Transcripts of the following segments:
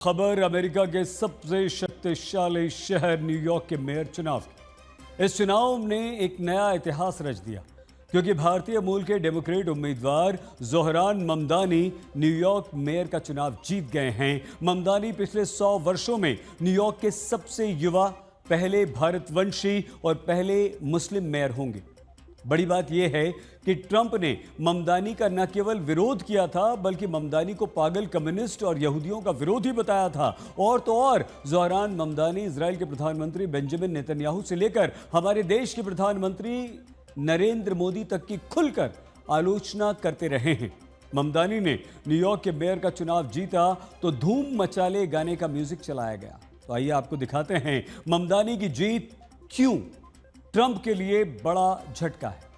खबर अमेरिका के सबसे शक्तिशाली शहर न्यूयॉर्क के मेयर चुनाव की। इस चुनाव ने एक नया इतिहास रच दिया क्योंकि भारतीय मूल के डेमोक्रेट उम्मीदवार जोहरान ममदानी न्यूयॉर्क मेयर का चुनाव जीत गए हैं। ममदानी पिछले 100 वर्षों में न्यूयॉर्क के सबसे युवा, पहले भारतवंशी और पहले मुस्लिम मेयर होंगे। बड़ी बात यह है कि ट्रंप ने ममदानी का न केवल विरोध किया था बल्कि ममदानी को पागल कम्युनिस्ट और यहूदियों का विरोधी बताया था। और तो और जोहरान ममदानी इजराइल के प्रधानमंत्री बेंजामिन नेतन्याहू से लेकर हमारे देश के प्रधानमंत्री नरेंद्र मोदी तक की खुलकर आलोचना करते रहे हैं। ममदानी ने न्यूयॉर्क के मेयर का चुनाव जीता तो धूम मचाले गाने का म्यूजिक चलाया गया। तो आइए आपको दिखाते हैं ममदानी की जीत क्यों ट्रंप के लिए बड़ा झटका है।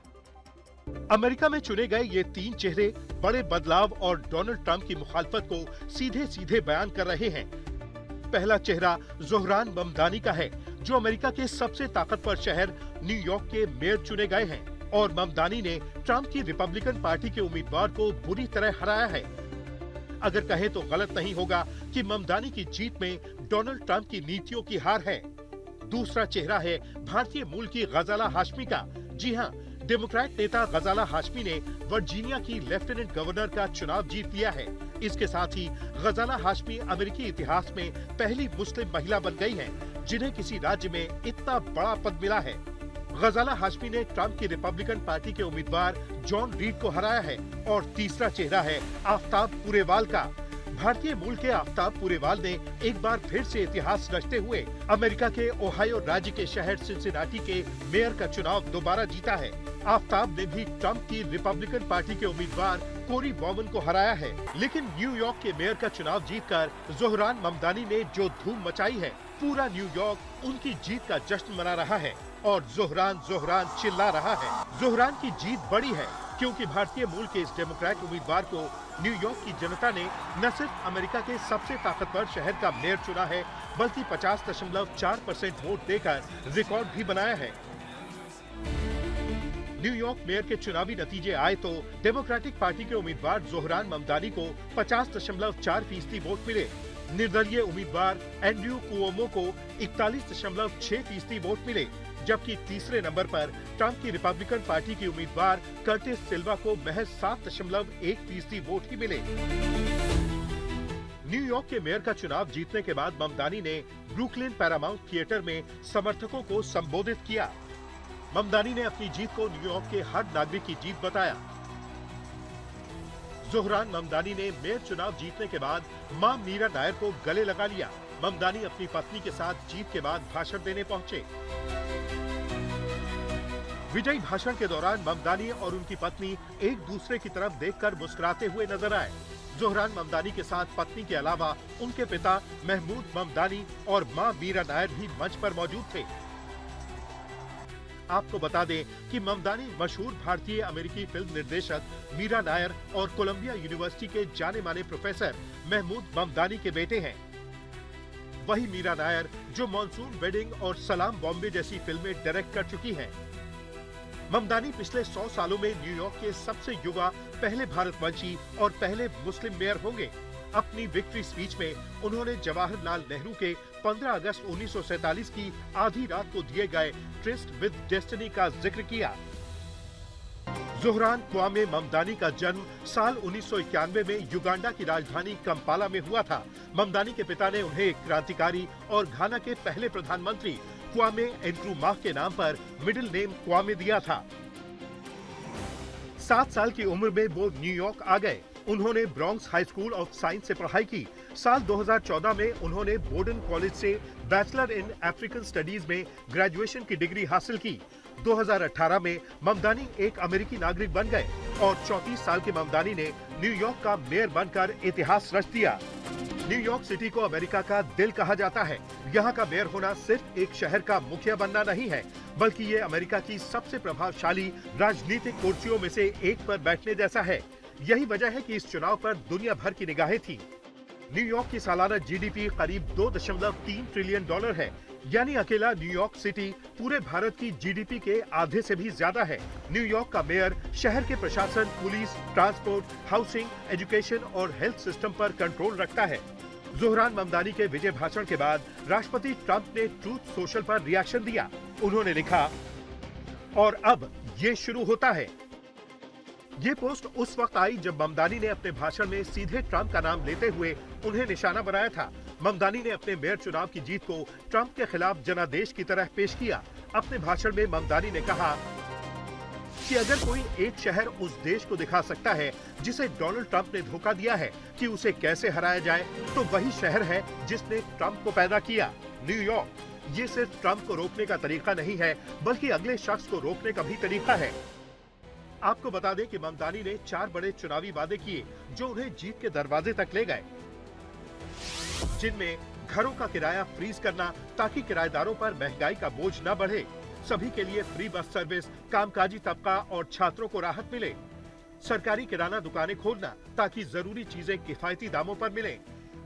अमेरिका में चुने गए ये तीन चेहरे बड़े बदलाव और डोनाल्ड ट्रंप की मुखालफत को सीधे सीधे बयान कर रहे हैं। पहला चेहरा जोहरान ममदानी का है, जो अमेरिका के सबसे ताकतवर शहर न्यूयॉर्क के मेयर चुने गए हैं। और ममदानी ने ट्रंप की रिपब्लिकन पार्टी के उम्मीदवार को बुरी तरह हराया है। अगर कहें तो गलत नहीं होगा कि ममदानी की जीत में डोनाल्ड ट्रंप की नीतियों की हार है। दूसरा चेहरा है भारतीय मूल की गजाला हाशमी का। जी हां, डेमोक्रेट नेता गजाला हाशमी ने वर्जीनिया की लेफ्टिनेंट गवर्नर का चुनाव जीत लिया है। इसके साथ ही गजाला हाशमी अमेरिकी इतिहास में पहली मुस्लिम महिला बन गई है जिन्हें किसी राज्य में इतना बड़ा पद मिला है। गजाला हाशमी ने ट्रंप की रिपब्लिकन पार्टी के उम्मीदवार जॉन रीड को हराया है। और तीसरा चेहरा है आफ्ताब पुरेवाल का। भारतीय मूल के आफ्ताब पुरेवाल ने एक बार फिर से इतिहास रचते हुए अमेरिका के ओहायो राज्य के शहर सिंसिनाटी के मेयर का चुनाव दोबारा जीता है। आफ्ताब ने भी ट्रंप की रिपब्लिकन पार्टी के उम्मीदवार कोरी बॉमन को हराया है। लेकिन न्यूयॉर्क के मेयर का चुनाव जीतकर जोहरान ममदानी ने जो धूम मचाई है, पूरा न्यूयॉर्क उनकी जीत का जश्न मना रहा है और जोहरान जोहरान चिल्ला रहा है। जोहरान की जीत बड़ी है क्योंकि भारतीय मूल के इस डेमोक्रेट उम्मीदवार को न्यूयॉर्क की जनता ने न सिर्फ अमेरिका के सबसे ताकतवर शहर का मेयर चुना है, बल्कि 50.4% वोट देकर रिकॉर्ड भी बनाया है। न्यूयॉर्क मेयर के चुनावी नतीजे आए तो डेमोक्रेटिक पार्टी के उम्मीदवार जोहरान ममदानी को 50.4% वोट मिले। निर्दलीय उम्मीदवार एंड्रयू कुओमो को 41.6% वोट मिले, जबकि तीसरे नंबर पर ट्रंप की रिपब्लिकन पार्टी की उम्मीदवार कर्टिस सिल्वा को महज 7.1% वोट ही मिले। न्यूयॉर्क के मेयर का चुनाव जीतने के बाद ममदानी ने ब्रुकलिन पैरामाउंट थिएटर में समर्थकों को संबोधित किया। ममदानी ने अपनी जीत को न्यूयॉर्क के हर नागरिक की जीत बताया। जोहरान ममदानी ने मेयर चुनाव जीतने के बाद मां मीरा नायर को गले लगा लिया। ममदानी अपनी पत्नी के साथ जीत के बाद भाषण देने पहुंचे। विजयी भाषण के दौरान ममदानी और उनकी पत्नी एक दूसरे की तरफ देखकर मुस्कुराते हुए नजर आए। जोहरान ममदानी के साथ पत्नी के अलावा उनके पिता महमूद ममदानी और मां मीरा नायर भी मंच पर मौजूद थे। आपको बता दें कि ममदानी मशहूर भारतीय अमेरिकी फिल्म निर्देशक मीरा नायर और कोलंबिया यूनिवर्सिटी के जाने माने प्रोफेसर महमूद ममदानी के बेटे हैं। वही मीरा नायर जो मॉनसून वेडिंग और सलाम बॉम्बे जैसी फिल्में डायरेक्ट कर चुकी हैं। ममदानी पिछले 100 सालों में न्यूयॉर्क के सबसे युवा, पहले भारतवंशी और पहले मुस्लिम मेयर होंगे। अपनी विक्ट्री स्पीच में उन्होंने जवाहरलाल नेहरू के 15 अगस्त 1947 की आधी रात को दिए गए ट्रिस्ट विद डेस्टिनी का जिक्र किया। जोहरान क्वामे ममदानी का जन्म साल 1991 में युगांडा की राजधानी कंपाला में हुआ था। ममदानी के पिता ने उन्हें क्रांतिकारी और घाना के पहले प्रधानमंत्री क्वामे एनक्रूमाह के नाम पर मिडिल नेम क्वामे दिया था। 7 साल की उम्र में वो न्यूयॉर्क आ गए। उन्होंने Bronx high school of science से पढ़ाई की। साल 2014 में उन्होंने बोर्डन कॉलेज से बैचलर इन अफ्रीकन स्टडीज में ग्रेजुएशन की डिग्री हासिल की। 2018 में ममदानी एक अमेरिकी नागरिक बन गए और 34 साल के ममदानी ने न्यूयॉर्क का मेयर बनकर इतिहास रच दिया। न्यूयॉर्क सिटी को अमेरिका का दिल कहा जाता है। यहाँ का मेयर होना सिर्फ एक शहर का मुखिया बनना नहीं है, बल्कि ये अमेरिका की सबसे प्रभावशाली राजनीतिक कुर्सियों में से एक पर बैठने जैसा है। यही वजह है कि इस चुनाव पर दुनिया भर की निगाहें थीं। न्यूयॉर्क की सालाना जीडीपी करीब $2.3 ट्रिलियन है, यानी अकेला न्यूयॉर्क सिटी पूरे भारत की जीडीपी के आधे से भी ज्यादा है। न्यूयॉर्क का मेयर शहर के प्रशासन, पुलिस, ट्रांसपोर्ट, हाउसिंग, एजुकेशन और हेल्थ सिस्टम पर कंट्रोल रखता है। जोहरान ममदानी के विजय भाषण के बाद राष्ट्रपति ट्रंप ने ट्रूथ सोशल पर रिएक्शन दिया। उन्होंने लिखा, और अब ये शुरू होता है। ये पोस्ट उस वक्त आई जब ममदानी ने अपने भाषण में सीधे ट्रंप का नाम लेते हुए उन्हें निशाना बनाया था। ममदानी ने अपने मेयर चुनाव की जीत को ट्रंप के खिलाफ जनादेश की तरह पेश किया। अपने भाषण में ममदानी ने कहा कि अगर कोई एक शहर उस देश को दिखा सकता है जिसे डोनाल्ड ट्रंप ने धोखा दिया है कि उसे कैसे हराया जाए, तो वही शहर है जिसने ट्रंप को पैदा किया, न्यूयॉर्क। ये सिर्फ ट्रंप को रोकने का तरीका नहीं है, बल्कि अगले शख्स को रोकने का भी तरीका है। आपको बता दें कि ममदानी ने 4 बड़े चुनावी वादे किए जो उन्हें जीत के दरवाजे तक ले गए, जिनमें घरों का किराया फ्रीज करना ताकि किराएदारों पर महंगाई का बोझ न बढ़े, सभी के लिए फ्री बस सर्विस, कामकाजी तबका और छात्रों को राहत मिले, सरकारी किराना दुकानें खोलना ताकि जरूरी चीजें किफायती दामों पर मिले,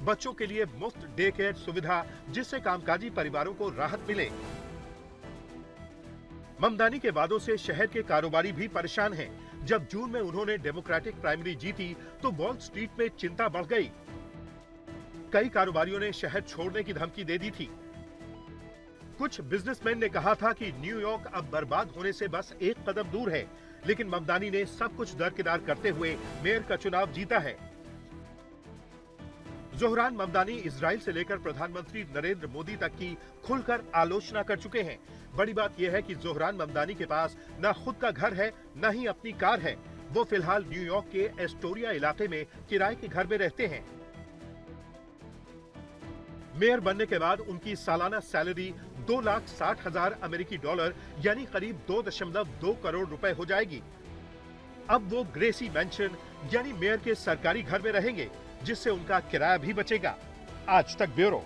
बच्चों के लिए मुफ्त डे केयर सुविधा जिससे कामकाजी परिवारों को राहत मिले। ममदानी के वादों से शहर के कारोबारी भी परेशान हैं। जब जून में उन्होंने डेमोक्रेटिक प्राइमरी जीती तो वॉल स्ट्रीट में चिंता बढ़ गई। कई कारोबारियों ने शहर छोड़ने की धमकी दे दी थी। कुछ बिजनेसमैन ने कहा था कि न्यूयॉर्क अब बर्बाद होने से बस एक कदम दूर है, लेकिन ममदानी ने सब कुछ दरकिनार करते हुए मेयर का चुनाव जीता है। जोहरान ममदानी इजराइल से लेकर प्रधानमंत्री नरेंद्र मोदी तक की खुलकर आलोचना कर चुके हैं। बड़ी बात यह है कि जोहरान ममदानी के पास न खुद का घर है, न ही अपनी कार है। वो फिलहाल न्यूयॉर्क के एस्टोरिया इलाके में किराए के घर में रहते हैं। मेयर बनने के बाद उनकी सालाना सैलरी 2,60,000 अमेरिकी डॉलर यानी करीब 2.2 करोड़ रुपए हो जाएगी। अब वो ग्रेसी मैंशन यानी मेयर के सरकारी घर में रहेंगे, जिससे उनका किराया भी बचेगा। आज तक ब्यूरो।